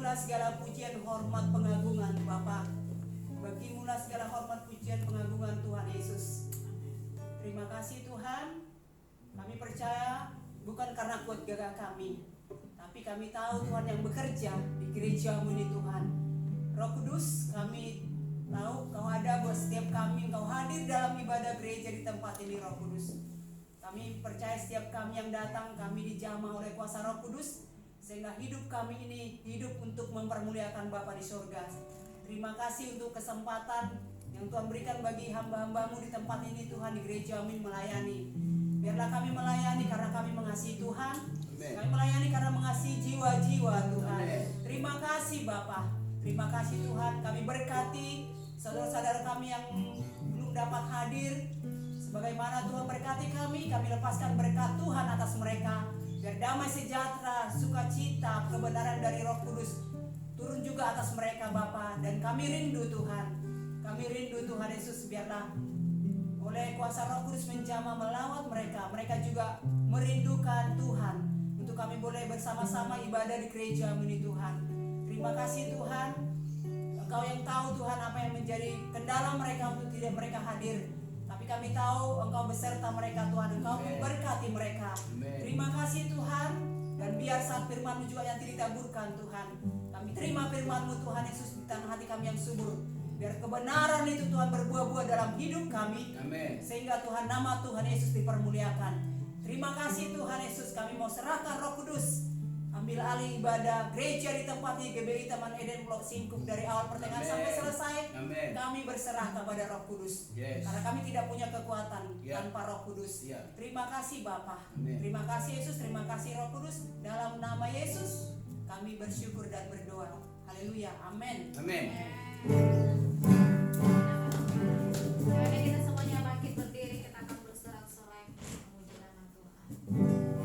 Bagimulah segala pujian, hormat, pengagungan Bapa. Bagimulah segala hormat, pujian, pengagungan Tuhan Yesus. Terima kasih Tuhan. Kami percaya bukan karena kuat gagah kami, tapi kami tahu Tuhan yang bekerja di gereja-Mu ini Tuhan. Roh Kudus, kami tahu Kau ada buat setiap kami. Kau hadir dalam ibadah gereja di tempat ini Roh Kudus. Kami percaya setiap kami yang datang, kami dijamah oleh kuasa Roh Kudus, sehingga hidup kami ini hidup untuk mempermuliakan Bapa di surga. Terima kasih untuk kesempatan yang Tuhan berikan bagi hamba-hamba-Mu di tempat ini Tuhan, di gereja-Mu melayani. Biarlah kami melayani karena kami mengasihi Tuhan. Amen. Kami melayani karena mengasihi jiwa-jiwa Tuhan. Amen. Terima kasih Bapa. Terima kasih Tuhan. Kami berkati saudara-saudara kami yang belum dapat hadir. Sebagaimana Tuhan berkati kami lepaskan berkat Tuhan atas mereka. Biar damai sejahtera, sukacita, kebenaran dari Roh Kudus turun juga atas mereka Bapa. Dan kami rindu Tuhan. Kami rindu Tuhan Yesus, biarlah oleh kuasa Roh Kudus menjamah melawat mereka. Mereka juga merindukan Tuhan. Untuk kami boleh bersama-sama ibadah di gereja-Mu ini Tuhan. Terima kasih Tuhan. Engkau yang tahu Tuhan apa yang menjadi kendala mereka untuk tidak mereka hadir. Tapi kami tahu Engkau beserta mereka Tuhan. Engkau memberkati mereka. Amen. Terima kasih Tuhan. Dan biar saat firman-Mu juga yang ditaburkan Tuhan, kami terima firman-Mu Tuhan Yesus di tanah hati kami yang subur. Biar kebenaran itu Tuhan berbuah-buah dalam hidup kami. Amen. Sehingga Tuhan, nama Tuhan Yesus dipermuliakan. Terima kasih Tuhan Yesus. Kami mau serahkan Roh Kudus. Ambil alih ibadah gereja di tempat ini, GBI Taman Eden Blok Singkup, dari awal pertengahan sampai selesai. Amen. Kami berserah kepada Roh Kudus. Yes. Karena kami tidak punya kekuatan tanpa Roh Kudus. Terima kasih Bapa. Terima kasih Yesus. Terima kasih Roh Kudus. Dalam nama Yesus kami bersyukur dan berdoa. Haleluya. Amin. Amin. Mari kita semuanya bangkit berdiri, kita akan bersorak-sorai memuji nama Tuhan. Yeah.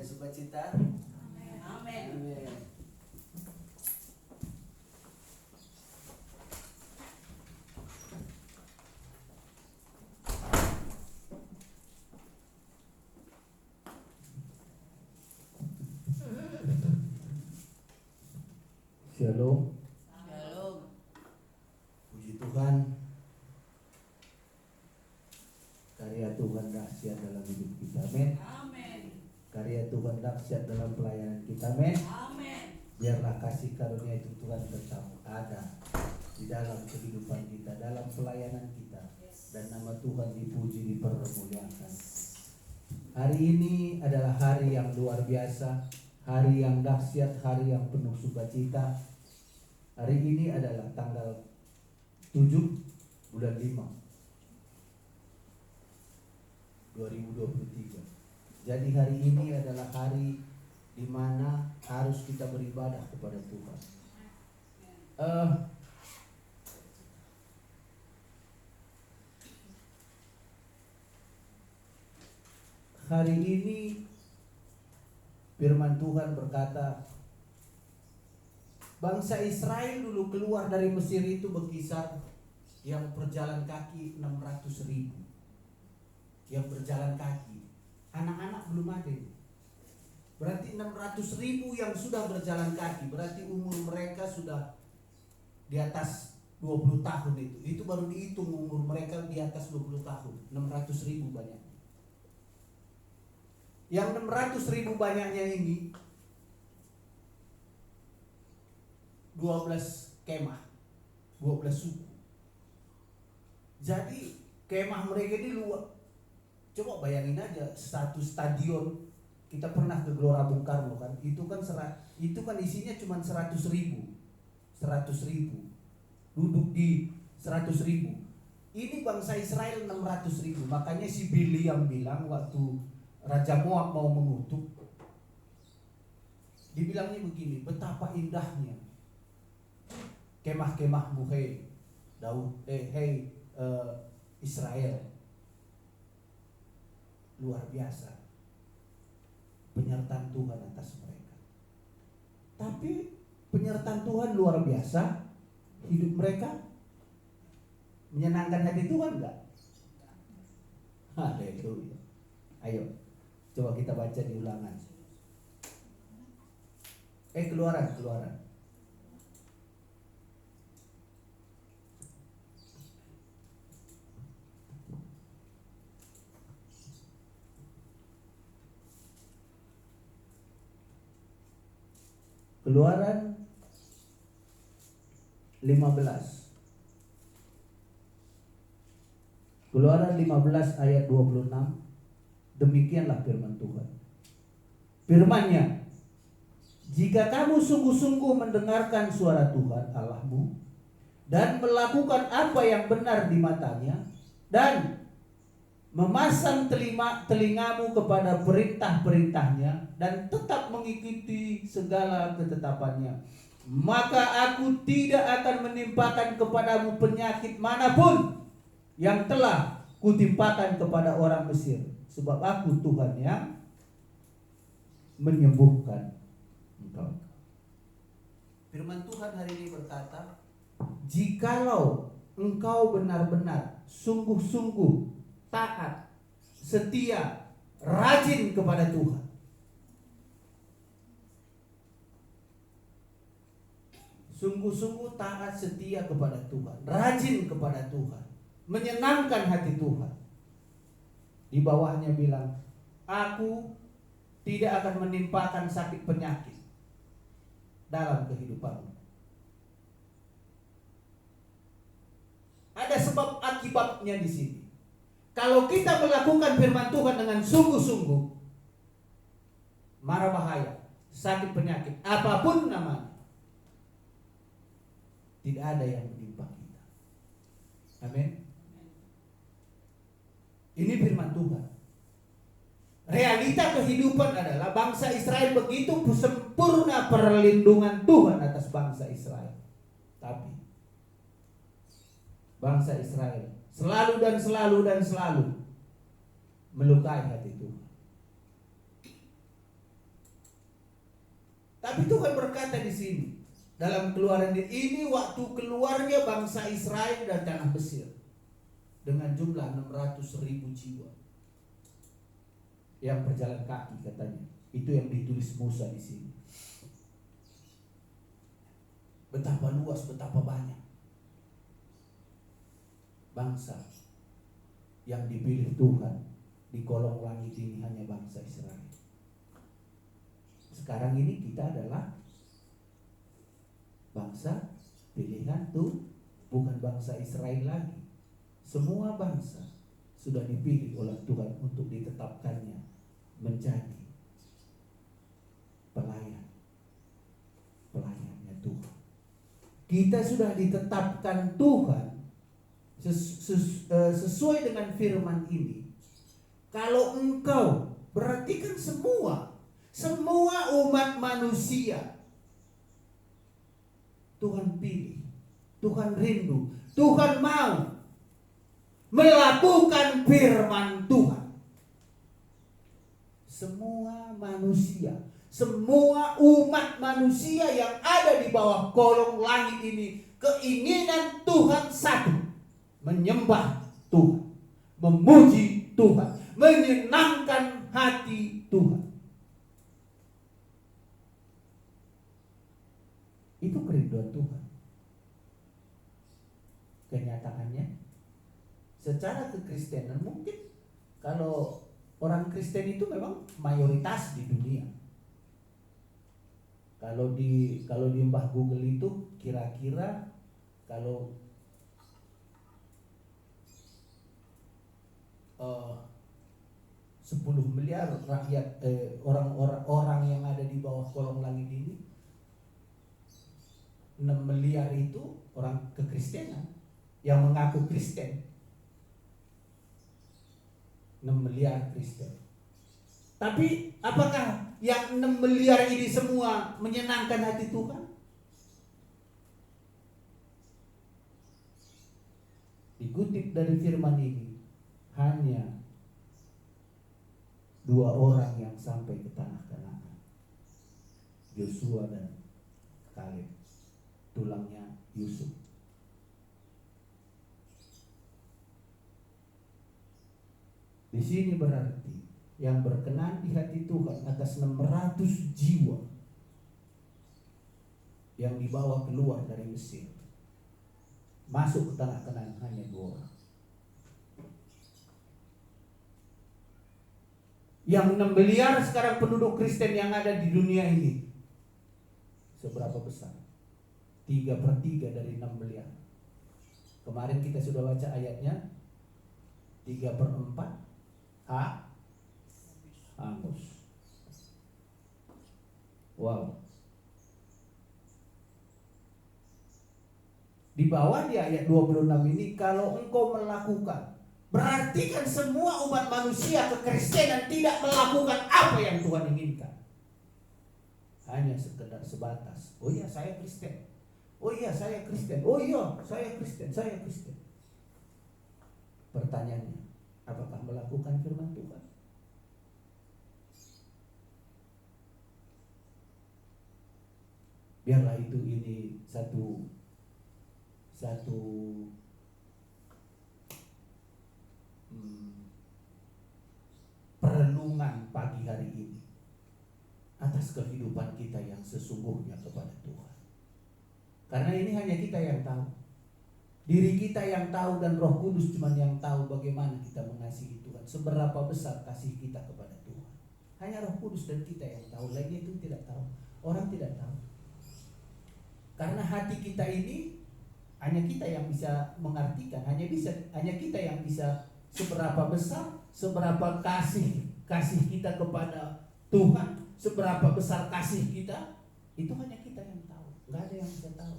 dan sukacita. Amin. Amin. Shalom. Shalom. Puji Tuhan. Karya Tuhan dahsyat dalam hidup kita, amin. Amin. Karya Tuhan dahsyat dalam pelayanan kita, amin. Amin. Biarlah kasih karunia itu Tuhan tetap ada di dalam kehidupan kita, dalam pelayanan kita, dan nama Tuhan dipuji, dipermuliakan. Hari ini adalah hari yang luar biasa, hari yang dahsyat, hari yang penuh sukacita. Hari ini adalah tanggal 7 bulan 5 2023. Jadi hari ini adalah hari di mana harus kita beribadah kepada Tuhan. Hari ini firman Tuhan berkata, bangsa Israel dulu keluar dari Mesir itu berkisar yang berjalan kaki 600.000. Yang berjalan kaki, anak-anak belum ada. Berarti 600.000 yang sudah berjalan kaki, berarti umur mereka sudah di atas 20 tahun itu. Itu baru dihitung umur mereka di atas 20 tahun. 600.000 banyak. Yang 600.000 banyaknya ini 12 kemah, 12 suku. Jadi kemah mereka ini luar. Coba bayangin aja, satu stadion. Kita pernah ke Gelora Bung Karno kan, itu kan isinya cuma 100.000. 100.000. Duduk di 100.000. Ini bangsa Israel 600.000. Makanya si Biliam bilang waktu Raja Moab mau mengutuk, dibilangnya begini, betapa indahnya kemah-kemahmu hei Daud, Israel. Luar biasa penyertaan Tuhan atas mereka. Tapi penyertaan Tuhan luar biasa, hidup mereka menyenangkan hati Tuhan enggak? Haleluya. Ayo, coba kita baca di Ulangan. Keluaran. Keluaran 15. Keluaran 15 ayat 26. Demikianlah firman Tuhan. Firman-Nya, jika kamu sungguh-sungguh mendengarkan suara Tuhan Allahmu dan melakukan apa yang benar di matanya dan memasang telingamu kepada perintah-perintahnya dan tetap mengikuti segala ketetapannya, maka aku tidak akan menimpakan kepadamu penyakit manapun yang telah kutimpakan kepada orang Mesir, sebab aku Tuhan yang menyembuhkan engkau. Firman Tuhan hari ini berkata, jikalau engkau benar-benar sungguh-sungguh taat, setia, rajin kepada Tuhan, sungguh-sungguh taat, setia kepada Tuhan, rajin kepada Tuhan, menyenangkan hati Tuhan. Di bawahnya bilang, aku tidak akan menimpakan sakit penyakit dalam kehidupanmu. Ada sebab akibatnya di sini. Kalau kita melakukan firman Tuhan dengan sungguh-sungguh, mara bahaya, sakit penyakit, apapun namanya, tidak ada yang menimpa kita. Amin. Ini firman Tuhan. Realita kehidupan adalah bangsa Israel begitu sempurna perlindungan Tuhan atas bangsa Israel. Tapi bangsa Israel selalu melukai hati Tuhan. Tapi Tuhan berkata di sini dalam Keluaran, ini waktu keluarnya bangsa Israel dari tanah Mesir dengan jumlah 600.000 jiwa yang berjalan kaki katanya. Itu yang ditulis Musa di sini. Betapa luas, betapa banyak bangsa yang dipilih Tuhan di kolong langit ini, hanya bangsa Israel. Sekarang ini kita adalah bangsa pilihan tuh, bukan bangsa Israel lagi. Semua bangsa sudah dipilih oleh Tuhan untuk ditetapkannya menjadi pelayannya Tuhan. Kita sudah ditetapkan Tuhan sesuai dengan firman ini. Kalau engkau, berarti kan semua umat manusia Tuhan pilih, Tuhan rindu, Tuhan mau melakukan firman Tuhan. Semua manusia, semua umat manusia yang ada di bawah kolong langit ini, keinginan Tuhan satu: menyembah Tuhan, memuji Tuhan, menyenangkan hati Tuhan. Itu kerinduan Tuhan. Kenyataannya, secara kekristenan mungkin kalau orang Kristen itu memang mayoritas di dunia. Kalau di Mbah Google itu kira-kira kalau 10 miliar rakyat, orang yang ada di bawah kolong langit ini, 6 miliar itu orang kekristenan yang mengaku Kristen. 6 miliar Kristen. Tapi apakah yang 6 miliar ini semua menyenangkan hati Tuhan? Dikutip dari firman ini, hanya 2 orang yang sampai ke tanah Kanaan, Yosua dan Kaleb, tulangnya Yusuf. Di sini berarti yang berkenan di hati Tuhan atas 600 jiwa yang dibawa keluar dari Mesir, masuk ke tanah Kanaan, hanya 2 orang. Yang 6 miliar sekarang penduduk Kristen yang ada di dunia ini, seberapa besar? 3/3 dari 6 miliar. Kemarin kita sudah baca ayatnya 3/4 Amos. Wow. Di bawah di ayat 26 ini, kalau engkau melakukan, berarti kan semua umat manusia kekristenan tidak melakukan apa yang Tuhan inginkan. Hanya sekedar sebatas, oh iya saya Kristen, oh iya saya Kristen, oh iya saya Kristen, saya Kristen. Pertanyaannya, apakah melakukan firman Tuhan? Biarlah ini satu perenungan pagi hari ini atas kehidupan kita yang sesungguhnya kepada Tuhan. Karena ini hanya kita yang tahu. Diri kita yang tahu dan Roh Kudus cuma yang tahu bagaimana kita mengasihi Tuhan, seberapa besar kasih kita kepada Tuhan. Hanya Roh Kudus dan kita yang tahu, lainnya itu tidak tahu. Orang tidak tahu. Karena hati kita ini hanya kita yang bisa mengartikan, hanya kita yang bisa seberapa besar, seberapa kasih kita kepada Tuhan, seberapa besar kasih kita, itu hanya kita yang tahu. Nggak ada yang bisa tahu.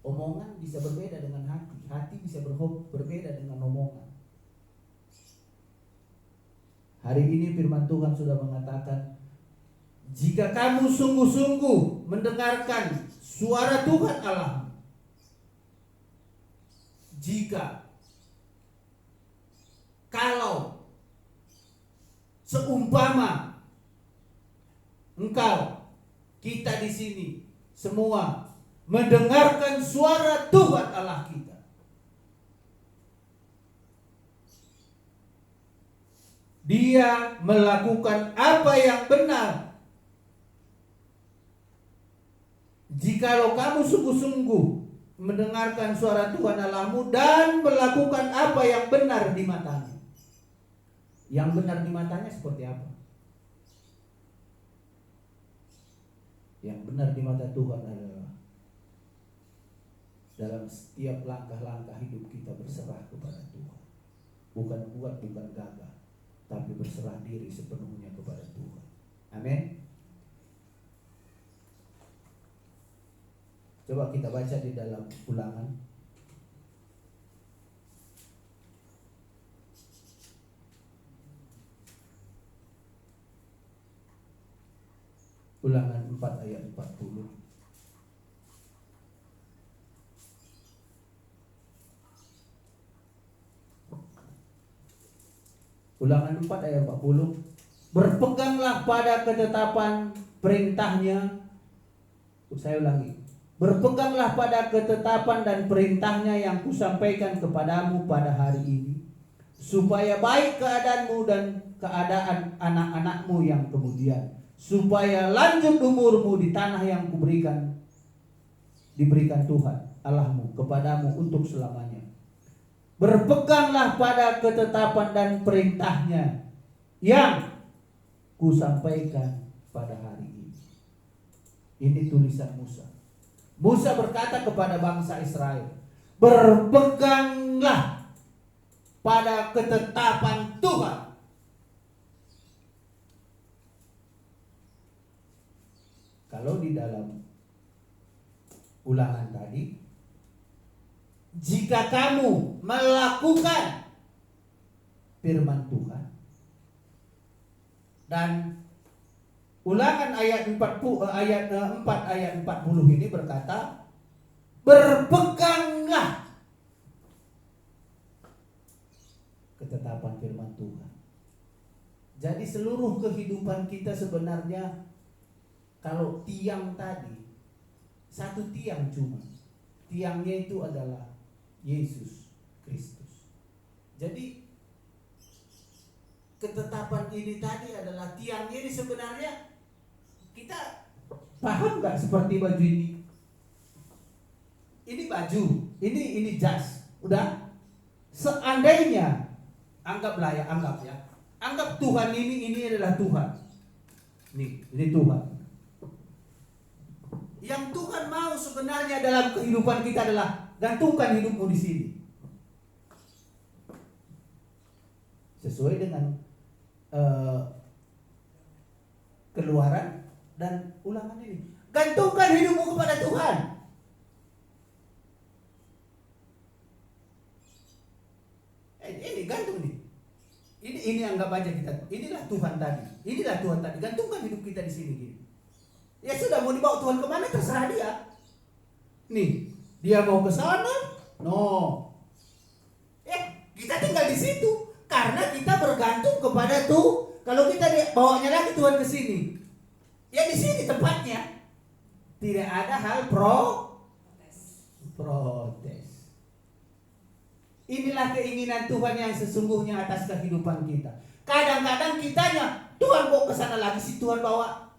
Omongan bisa berbeda dengan hati bisa berbeda dengan omongan. Hari ini firman Tuhan sudah mengatakan, jika kamu sungguh-sungguh mendengarkan suara Tuhan Allah, kalau seumpama engkau kita di sini semua mendengarkan suara Tuhan Allah kita. Dia melakukan apa yang benar. Jikalau kamu sungguh-sungguh mendengarkan suara Tuhan Allahmu dan melakukan apa yang benar di matanya. Yang benar di matanya seperti apa? Yang benar di mata Tuhan adalah dalam setiap langkah-langkah hidup kita berserah kepada Tuhan. Bukan kuat, bukan gagah, tapi berserah diri sepenuhnya kepada Tuhan. Amin. Coba kita baca di dalam Ulangan. Ulangan 4 ayat 40. Ulangan 4 ayat 40. Berpeganglah pada ketetapan perintahnya. Saya ulangi. Berpeganglah pada ketetapan dan perintahnya yang kusampaikan kepadamu pada hari ini, supaya baik keadaanmu dan keadaan anak-anakmu yang kemudian, supaya lanjut umurmu di tanah yang diberikan Tuhan Allahmu kepadamu untuk selamanya. Berpeganglah pada ketetapan dan perintahnya yang kusampaikan pada hari ini. Ini tulisan Musa. Musa berkata kepada bangsa Israel, berpeganglah pada ketetapan Tuhan. Kalau di dalam Ulangan tadi, jika kamu melakukan firman Tuhan, dan Ulangan ayat 4 ayat 40 ini berkata, berpeganglah ketetapan firman Tuhan. Jadi seluruh kehidupan kita sebenarnya, kalau tiang tadi, satu tiang cuma. Tiangnya itu adalah Yesus Kristus. Jadi ketetapan ini tadi adalah tiangnya. Ini sebenarnya kita paham gak seperti baju ini? Ini baju, ini jas. Udah, seandainya anggap Tuhan ini adalah Tuhan. Ini Tuhan. Yang Tuhan mau sebenarnya dalam kehidupan kita adalah gantungkan hidupmu di sini. Sesuai dengan Keluaran dan Ulangan ini. Gantungkan hidupmu kepada Tuhan. Ini gantung nih. Ini anggap aja kita. Inilah Tuhan tadi. Gantungkan hidup kita di sini gini. Ya sudah, mau dibawa Tuhan kemana terserah dia. Nih, dia mau ke sana, no. Kita tinggal di situ karena kita bergantung kepada Tuhan. Kalau kita bawanya lagi Tuhan ke sini, ya di sini tempatnya. Tidak ada hal protes. Inilah keinginan Tuhan yang sesungguhnya atas kehidupan kita. Kadang-kadang kitanya, Tuhan bawa ke sana lagi, si Tuhan bawa.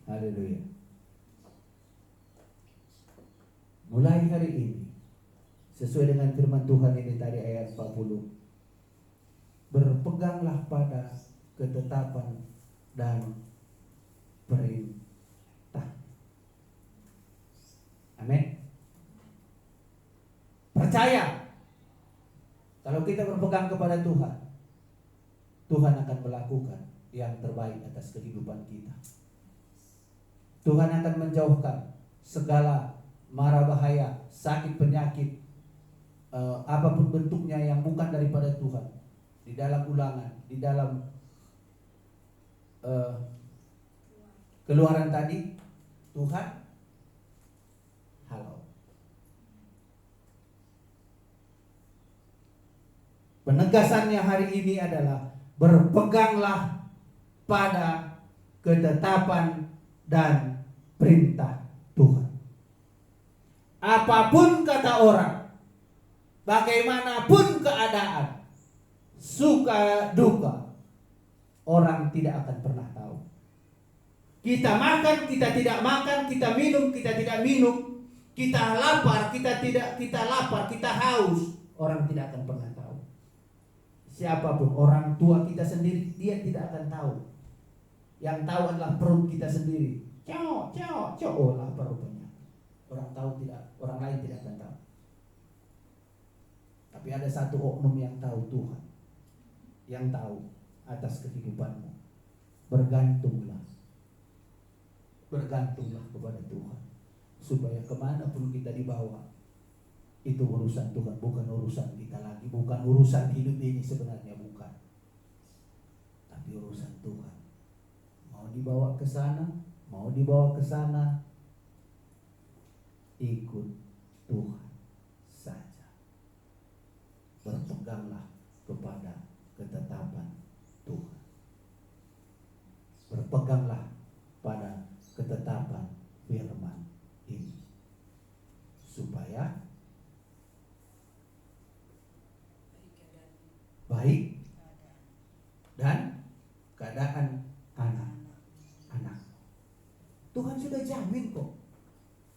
Haleluya. Mulai hari ini, sesuai dengan firman Tuhan ini tadi ayat 40, berpeganglah pada ketetapan dan perintah. Amin. Percaya, kalau kita berpegang kepada Tuhan, Tuhan akan melakukan yang terbaik atas kehidupan kita. Tuhan akan menjauhkan segala mara bahaya, sakit, penyakit, apapun bentuknya yang bukan daripada Tuhan. Di dalam Ulangan, di dalam Keluaran tadi Tuhan halau. Penegasannya hari ini adalah berpeganglah pada ketetapan dan perintah Tuhan. Apapun kata orang, bagaimanapun keadaan, suka duka, orang tidak akan pernah tahu. Kita makan, kita tidak makan, kita minum, kita tidak minum, kita lapar, kita lapar, kita haus, orang tidak akan pernah tahu. Siapapun, orang tua kita sendiri, dia tidak akan tahu. Yang tahu adalah perut kita sendiri. Oh lapar rupanya. Orang tahu tidak, orang lain tidak akan tahu. Tapi ada satu oknum yang tahu, Tuhan. Yang tahu atas kehidupanmu. Bergantunglah kepada Tuhan. Supaya kemanapun kita dibawa, itu urusan Tuhan, bukan urusan kita lagi, bukan urusan hidup ini sebenarnya, bukan. Tapi urusan Tuhan. Mau dibawa ke sana, mau dibawa ke sana, ikut Tuhan saja. Berpeganglah kepada ketetapan Tuhan. Berpeganglah pada ketetapan firman ini. Supaya baik dan keadaan anak-anak. Tuhan sudah jamin kok.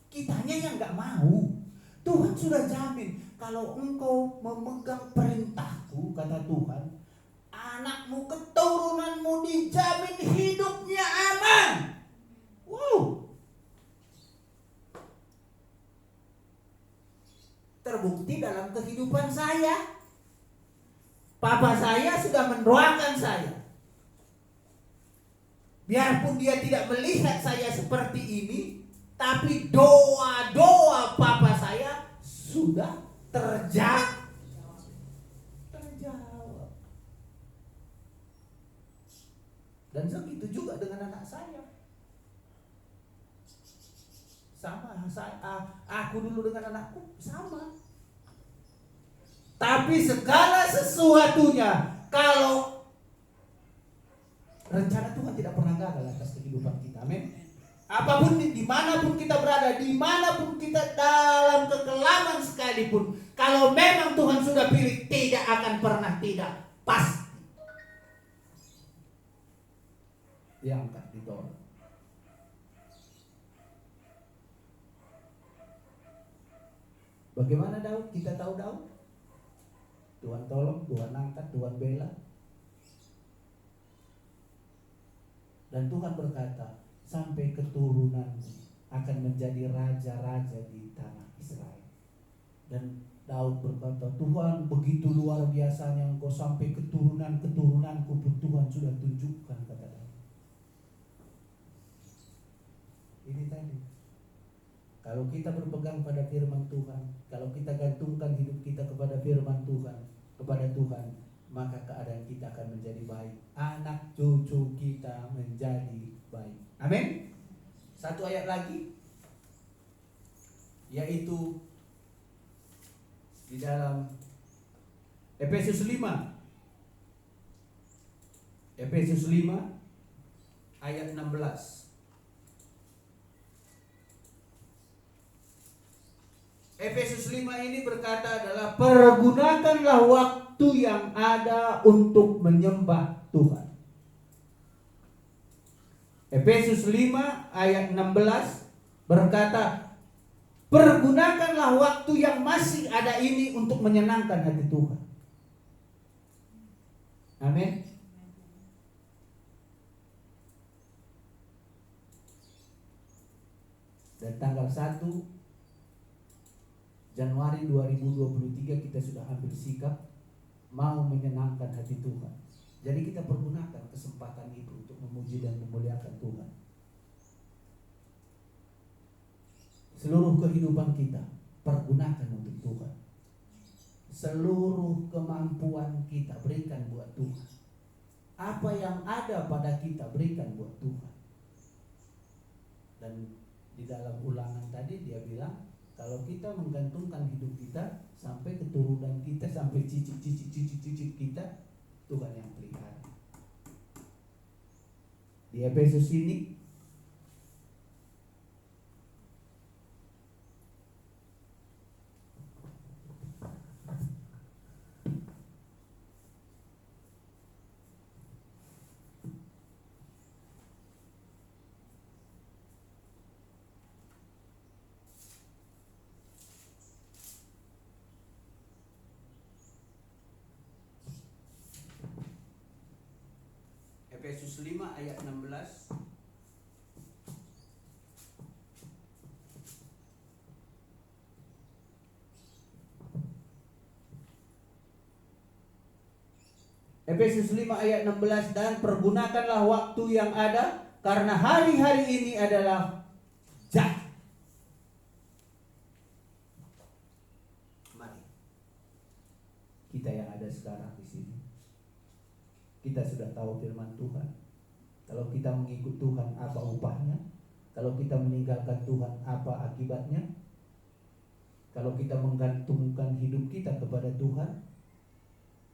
Kitanya yang gak mau. Tuhan sudah jamin, kalau engkau memegang perintahku, kata Tuhan, anakmu, keturunanmu dijamin hidupnya aman. Wow. Terbukti dalam kehidupan saya. Papa saya sudah mendoakan saya. Biarpun dia tidak melihat saya seperti ini, tapi doa-doa papa saya sudah terjawab. Dan begitu juga dengan anak saya. Sama, aku dulu dengan anakku sama. Tapi segala sesuatunya, kalau rencana Tuhan tidak pernah gagal atas kehidupan kita, amin. Apapun, dimanapun kita berada, dimanapun kita dalam kekelaman sekalipun, kalau memang Tuhan sudah pilih, tidak akan pernah tidak, pasti diangkat, ditolak. Bagaimana Daud? Kita tahu Daud. Tuhan tolong, Tuhan angkat, Tuhan bela. Dan Tuhan berkata, sampai keturunanmu akan menjadi raja-raja di tanah Israel. Dan Daud berkata, Tuhan begitu luar biasanya engkau, sampai keturunan-keturunanku pun Tuhan sudah tunjukkan, kata Daud. Ini tadi. Kalau kita berpegang pada firman Tuhan, kalau kita gantungkan hidup kita kepada firman Tuhan, kepada Tuhan, maka keadaan kita akan menjadi baik. Anak cucu kita menjadi baik. Amin. Satu ayat lagi, yaitu di dalam Efesus 5. Efesus 5 ayat 16. Efesus 5 ini berkata adalah, pergunakanlah waktu yang ada untuk menyembah Tuhan. Efesus 5 ayat 16 berkata, pergunakanlah waktu yang masih ada ini untuk menyenangkan hati Tuhan. Amin. Dan tanggal 1 Januari 2023 kita sudah ambil sikap mau menyenangkan hati Tuhan. Jadi kita pergunakan kesempatan itu untuk memuji dan memuliakan Tuhan. Seluruh kehidupan kita pergunakan untuk Tuhan. Seluruh kemampuan kita berikan buat Tuhan. Apa yang ada pada kita berikan buat Tuhan. Dan di dalam Ulangan tadi dia bilang kalau kita menggantungkan hidup kita sampai keturunan kita, sampai cicit kita, Tuhan yang pelihara. Di Efesus ini Efesus 5 ayat 16. Efesus 5 ayat 16, dan pergunakanlah waktu yang ada karena hari-hari ini adalah jahat. Mari kita yang ada sekarang di sini, kita sudah tahu firman Tuhan. Kalau kita mengikut Tuhan, apa upahnya? Kalau kita meninggalkan Tuhan, apa akibatnya? Kalau kita menggantungkan hidup kita kepada Tuhan,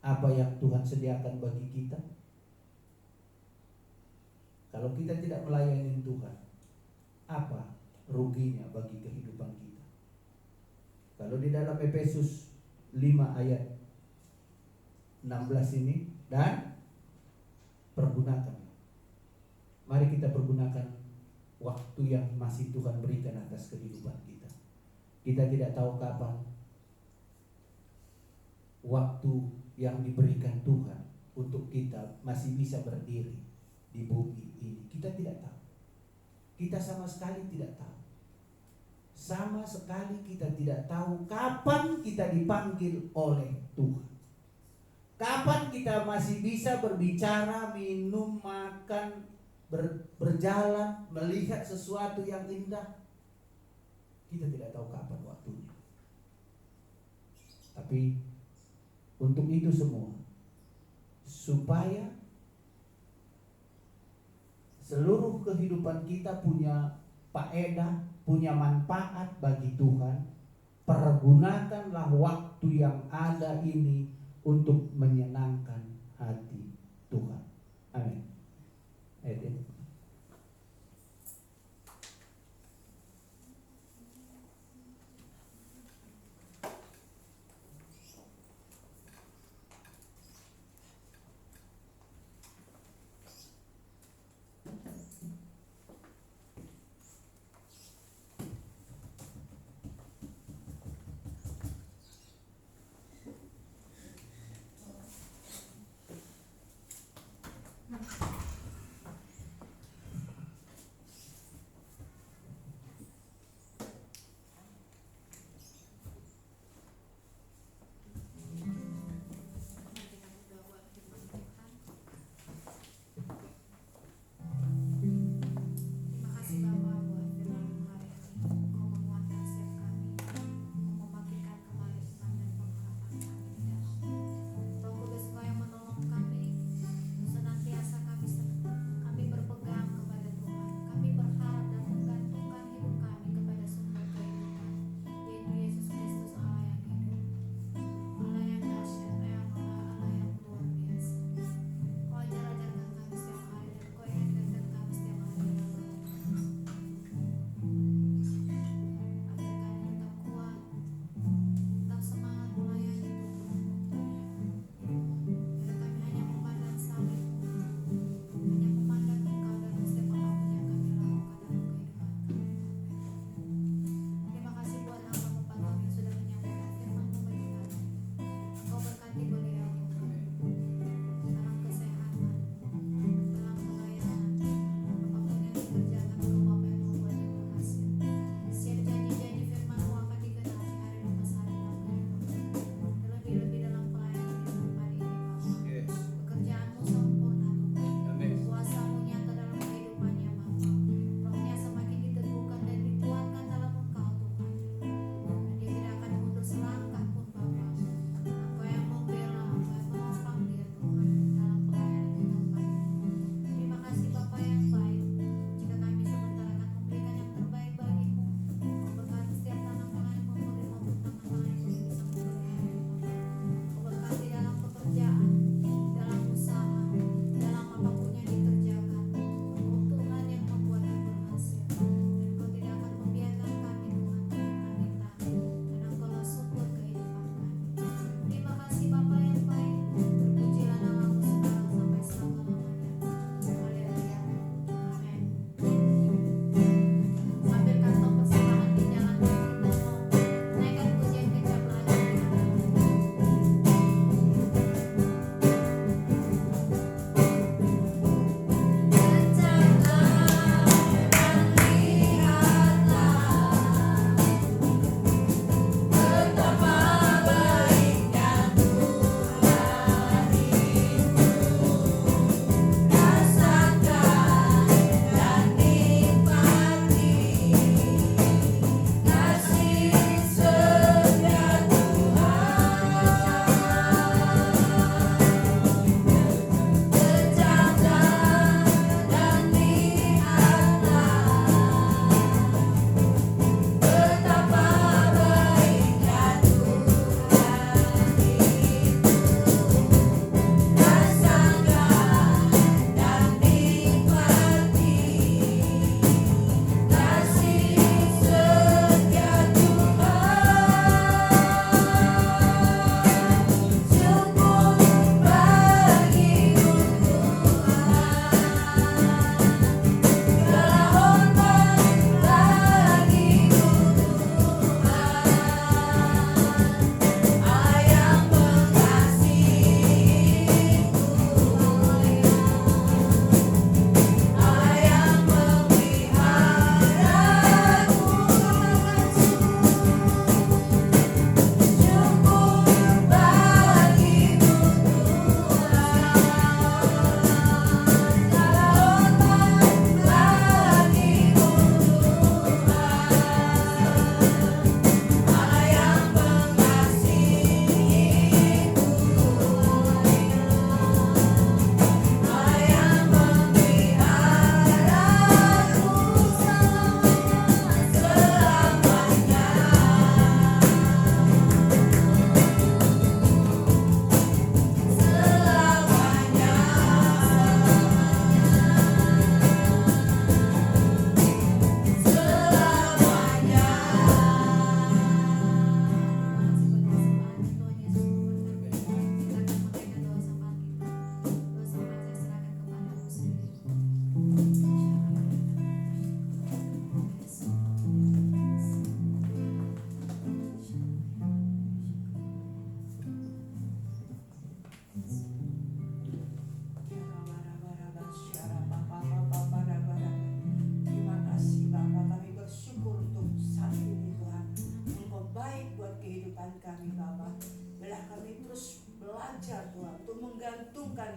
apa yang Tuhan sediakan bagi kita? Kalau kita tidak melayani Tuhan, apa ruginya bagi kehidupan kita? Kalau di dalam Efesus 5 ayat 16 ini, dan pergunakan. Mari kita pergunakan waktu yang masih Tuhan berikan atas kehidupan kita. Kita tidak tahu kapan waktu yang diberikan Tuhan untuk kita masih bisa berdiri di bumi ini. Kita tidak tahu. Kita sama sekali tidak tahu. Sama sekali kita tidak tahu kapan kita dipanggil oleh Tuhan. Kapan kita masih bisa berbicara, minum, makan, berjalan, melihat sesuatu yang indah. Kita tidak tahu kapan waktunya. Tapi untuk itu semua, supaya seluruh kehidupan kita punya faedah, punya manfaat bagi Tuhan, pergunakanlah waktu yang ada ini untuk menyenangkan hati Tuhan. Amin. Amin.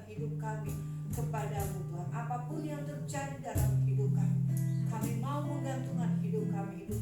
hidup kami kepadamu Tuhan. Apapun yang terjadi dalam hidup kami mau menggantungkan hidup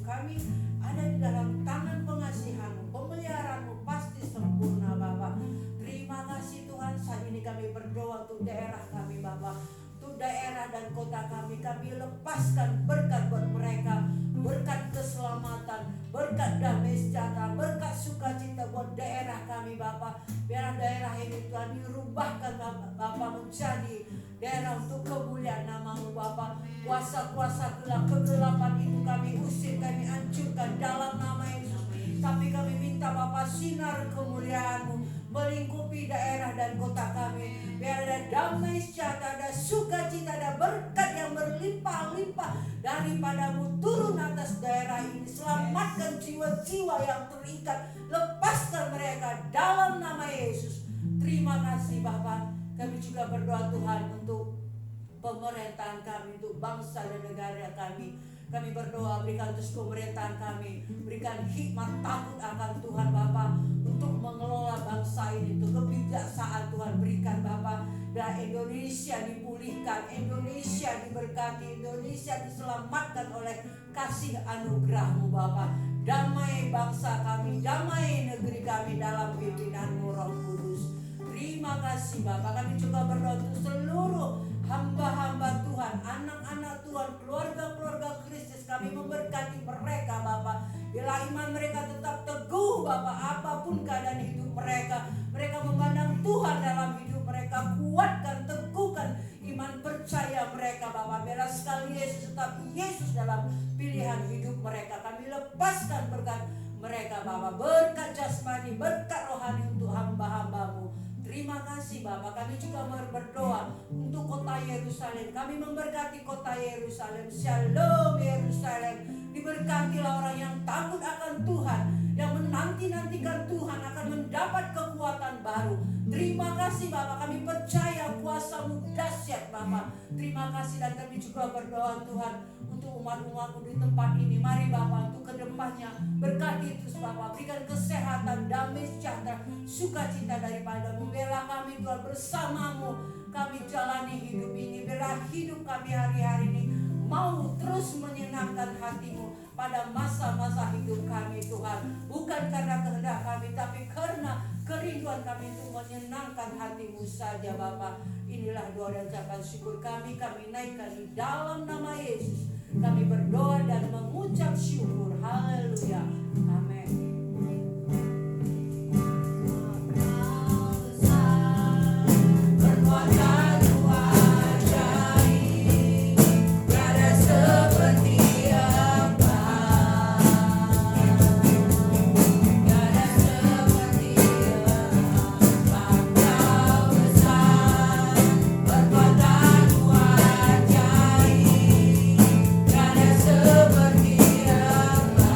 kami ada di dalam tangan pengasihan-Mu, pemeliharaanmu pasti sempurna Bapa. Terima kasih Tuhan, saat ini kami berdoa untuk daerah kami Bapa, untuk daerah dan kota kami lepaskan berkat buat mereka, berkat keselamatan, berkat damai sejahtera, berkat sukacita buat daerah kami Bapa. Biar daerah ini Tuhan dirubahkan Bapa menjadi daerah untuk kemuliaan nama-Mu Bapa. Kuasa-kuasa gelap, kegelapan itu kami usir, kami hancurkan dalam nama Yesus. Tapi kami minta Bapa, sinar kemuliaan-Mu melingkupi daerah dan kota kami. Biar ada damai sejahtera, ada sukacita, ada berkat yang berlimpah-limpah daripada-Mu turun atas daerah ini. Selamatkan jiwa-jiwa yang terikat, lepaskan mereka dalam nama Yesus. Terima kasih Bapa. Kami juga berdoa Tuhan untuk pemerintahan kami, untuk bangsa dan negara kami. Kami berdoa, berikan terus pemerintahan kami, berikan hikmat takut akan Tuhan Bapa untuk mengelola bangsa ini, untuk kebijaksanaan Tuhan berikan Bapa. Dan Indonesia dipulihkan, Indonesia diberkati, Indonesia diselamatkan oleh kasih anugerah-Mu Bapa. Damai bangsa kami, damai negeri kami dalam pimpinan-Mu Roh Kudus. Terima kasih Bapak. Kami juga berdoa untuk seluruh hamba-hamba Tuhan, anak-anak Tuhan, keluarga-keluarga Kristus. Kami memberkati mereka Bapak. Bila iman mereka tetap teguh Bapak, apapun keadaan hidup mereka, mereka memandang Tuhan dalam hidup mereka. Kuatkan, teguhkan iman percaya mereka Bapak. Biarlah sekali Yesus tetap Yesus dalam pilihan hidup mereka. Kami lepaskan berkat mereka Bapak, berkat jasmani, berkat rohani untuk hamba-hamba-Mu. Terima kasih Bapak. Kami juga berdoa untuk kota Yerusalem. Kami memberkati kota Yerusalem. Shalom Yerusalem. Diberkatilah orang yang takut akan Tuhan, yang menanti-nantikan Tuhan akan mendapat kekuatan baru. Terima kasih Bapak. Kami percaya kuasa-Mu dahsyat Bapak. Terima kasih, dan kami juga berdoa Tuhan untuk umat-umat-Mu di tempat ini. Mari Bapak, untuk kedepannya berkati terus Bapak. Berikan kesehatan, damai sejahtera, sukacita daripada-Mu. Biarlah kami Tuhan bersama-Mu, kami jalani hidup ini. Biarlah hidup kami hari-hari ini mau terus menyenangkan hati-Mu pada masa-masa hidup kami Tuhan. Bukan karena kehendak kami, tapi karena kerinduan kami untuk menyenangkan hati-Mu saja Bapak. Inilah doa dan ucapan syukur kami naikkan di dalam nama Yesus. Kami berdoa dan mengucap syukur. Haleluya. Amin. Berkuasa Tuhan ajaib, tiada seperti Apa, tiada seperti Apa. Kau besar, berkuasa Tuhan ajaib, tiada seperti Apa.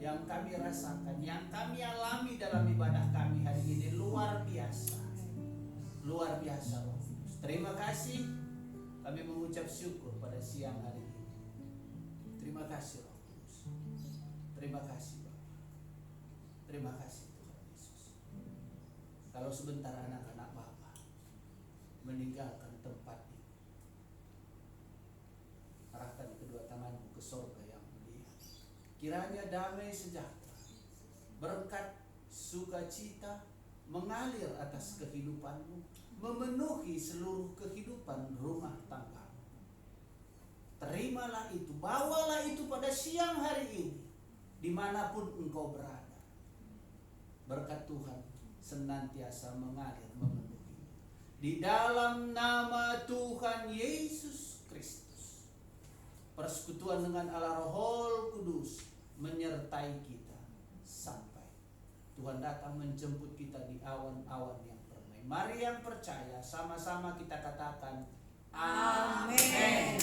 yang kami rasakan, yang kami alami dalam ibadah kami hari ini luar biasa. Luar biasa Roh Kudus. Terima kasih, kami mengucap syukur pada siang hari ini. Terima kasih Roh Kudus. Terima kasih Bapak. Terima kasih Tuhan Yesus. Kalau sebentar anak-anak Bapak meninggalkan tempat ini, arahkan kedua tanganmu ke sorga yang mulia. Kiranya damai sejahtera, berkat, sukacita mengalir atas kehidupanmu, memenuhi seluruh kehidupan rumah tangga. Terimalah itu, bawalah itu pada siang hari ini, dimanapun engkau berada. Berkat Tuhan senantiasa mengalir, memenuhi. Di dalam nama Tuhan Yesus Kristus, persekutuan dengan Allah Roh Kudus menyertai kita sampai Tuhan datang menjemput kita di awan-awan yang permai. Mari yang percaya sama-sama kita katakan amin.